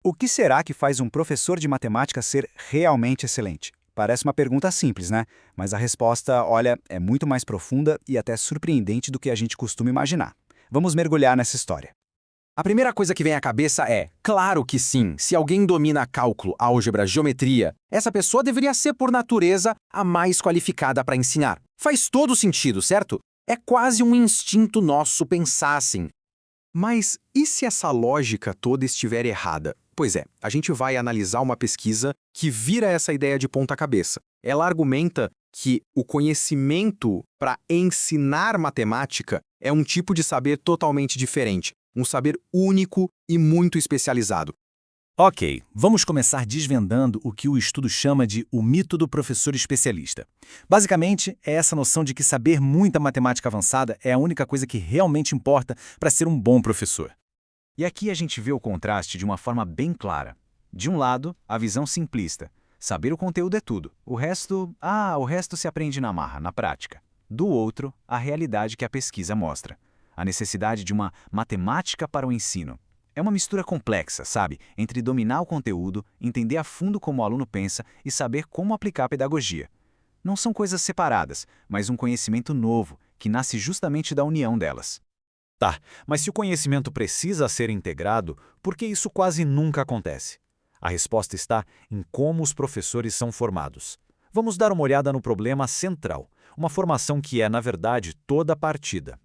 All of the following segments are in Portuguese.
O que será que faz um professor de matemática ser realmente excelente? Parece uma pergunta simples, né? Mas a resposta, olha, é muito mais profunda e até surpreendente do que a gente costuma imaginar. Vamos mergulhar nessa história. A primeira coisa que vem à cabeça é, claro que sim, se alguém domina cálculo, álgebra, geometria, essa pessoa deveria ser, por natureza, a mais qualificada para ensinar. Faz todo sentido, certo? É quase um instinto nosso pensar assim. Mas e se essa lógica toda estiver errada? Pois é, a gente vai analisar uma pesquisa que vira essa ideia de ponta cabeça. Ela argumenta que o conhecimento para ensinar matemática é um tipo de saber totalmente diferente, um saber único e muito especializado. Ok, vamos começar desvendando o que o estudo chama de o mito do professor especialista. Basicamente, é essa noção de que saber muita matemática avançada é a única coisa que realmente importa para ser um bom professor. E aqui a gente vê o contraste de uma forma bem clara. De um lado, a visão simplista. Saber o conteúdo é tudo. O resto se aprende na marra, na prática. Do outro, a realidade que a pesquisa mostra. A necessidade de uma matemática para o ensino. É uma mistura complexa, sabe? Entre dominar o conteúdo, entender a fundo como o aluno pensa e saber como aplicar a pedagogia. Não são coisas separadas, mas um conhecimento novo, que nasce justamente da união delas. Tá, mas se o conhecimento precisa ser integrado, por que isso quase nunca acontece? A resposta está em como os professores são formados. Vamos dar uma olhada no problema central, uma formação que é, na verdade, toda a partida.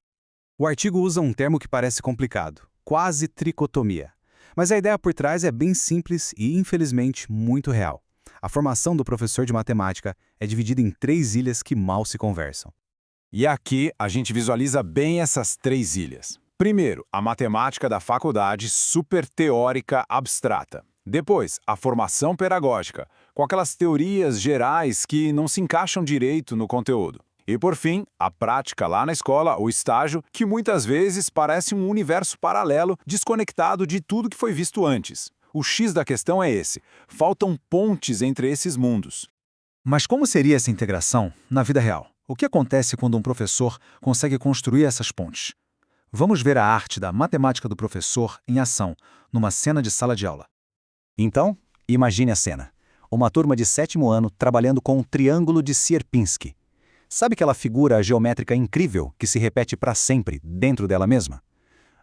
O artigo usa um termo que parece complicado, quase tricotomia. Mas a ideia por trás é bem simples e, infelizmente, muito real. A formação do professor de matemática é dividida em 3 ilhas que mal se conversam. E aqui a gente visualiza bem essas 3 ilhas. Primeiro, a matemática da faculdade super teórica abstrata. Depois, a formação pedagógica, com aquelas teorias gerais que não se encaixam direito no conteúdo. E por fim, a prática lá na escola, o estágio, que muitas vezes parece um universo paralelo, desconectado de tudo que foi visto antes. O X da questão é esse: faltam pontes entre esses mundos. Mas como seria essa integração na vida real? O que acontece quando um professor consegue construir essas pontes? Vamos ver a arte da matemática do professor em ação, numa cena de sala de aula. Então, imagine a cena. Uma turma de 7º ano trabalhando com um triângulo de Sierpinski. Sabe aquela figura geométrica incrível que se repete para sempre dentro dela mesma?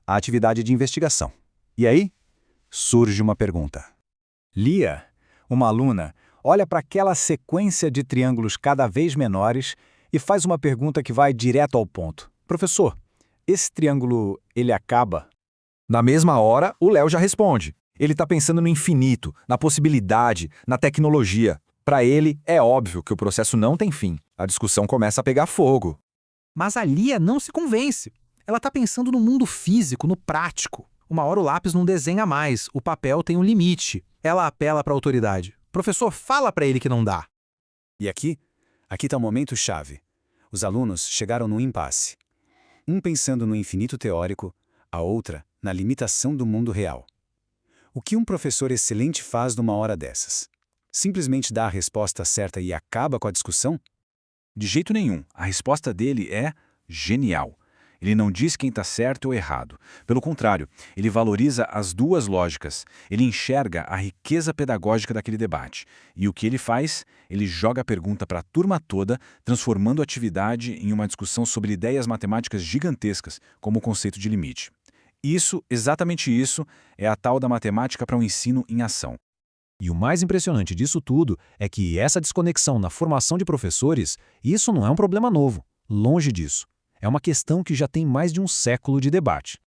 A atividade de investigação. E aí, surge uma pergunta. Lia, uma aluna, olha para aquela sequência de triângulos cada vez menores e faz uma pergunta que vai direto ao ponto. Professor, esse triângulo, ele acaba? Na mesma hora, o Léo já responde. Ele está pensando no infinito, na possibilidade, na tecnologia. Para ele, é óbvio que o processo não tem fim. A discussão começa a pegar fogo. Mas a Lia não se convence. Ela está pensando no mundo físico, no prático. Uma hora o lápis não desenha mais, o papel tem um limite. Ela apela para a autoridade. Professor, fala para ele que não dá. E aqui está o momento-chave. Os alunos chegaram num impasse. Um pensando no infinito teórico, a outra na limitação do mundo real. O que um professor excelente faz numa hora dessas? Simplesmente dá a resposta certa e acaba com a discussão? De jeito nenhum. A resposta dele é genial. Ele não diz quem está certo ou errado. Pelo contrário, ele valoriza as duas lógicas. Ele enxerga a riqueza pedagógica daquele debate. E o que ele faz? Ele joga a pergunta para a turma toda, transformando a atividade em uma discussão sobre ideias matemáticas gigantescas, como o conceito de limite. Isso, exatamente isso, é a tal da matemática para o ensino em ação. E o mais impressionante disso tudo é que essa desconexão na formação de professores, isso não é um problema novo. Longe disso. É uma questão que já tem mais de um século de debate.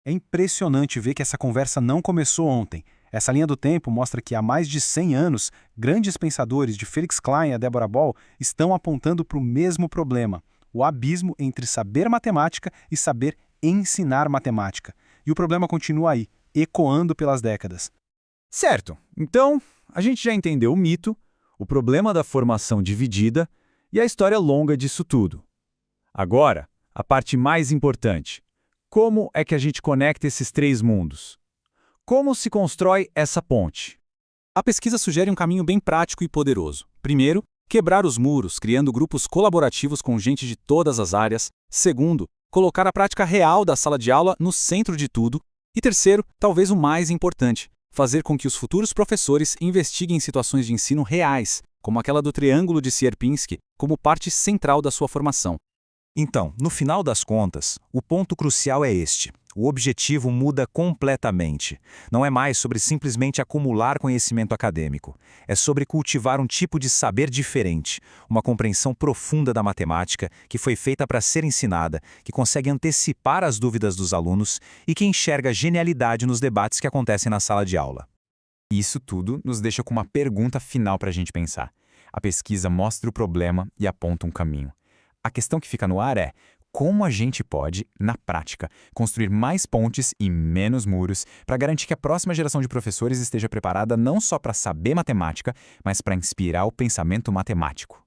É impressionante ver que essa conversa não começou ontem. Essa linha do tempo mostra que há mais de 100 anos, grandes pensadores de Felix Klein a Deborah Ball estão apontando para o mesmo problema, o abismo entre saber matemática e saber ensinar matemática. E o problema continua aí, ecoando pelas décadas. Certo, então a gente já entendeu o mito, o problema da formação dividida e a história longa disso tudo. Agora, a parte mais importante. Como é que a gente conecta esses 3 mundos? Como se constrói essa ponte? A pesquisa sugere um caminho bem prático e poderoso. Primeiro, quebrar os muros, criando grupos colaborativos com gente de todas as áreas. Segundo, colocar a prática real da sala de aula no centro de tudo. E terceiro, talvez o mais importante, Fazer com que os futuros professores investiguem situações de ensino reais, como aquela do Triângulo de Sierpinski, como parte central da sua formação. Então, no final das contas, o ponto crucial é este. O objetivo muda completamente. Não é mais sobre simplesmente acumular conhecimento acadêmico. É sobre cultivar um tipo de saber diferente, uma compreensão profunda da matemática que foi feita para ser ensinada, que consegue antecipar as dúvidas dos alunos e que enxerga genialidade nos debates que acontecem na sala de aula. Isso tudo nos deixa com uma pergunta final para a gente pensar. A pesquisa mostra o problema e aponta um caminho. A questão que fica no ar é: como a gente pode, na prática, construir mais pontes e menos muros para garantir que a próxima geração de professores esteja preparada não só para saber matemática, mas para inspirar o pensamento matemático?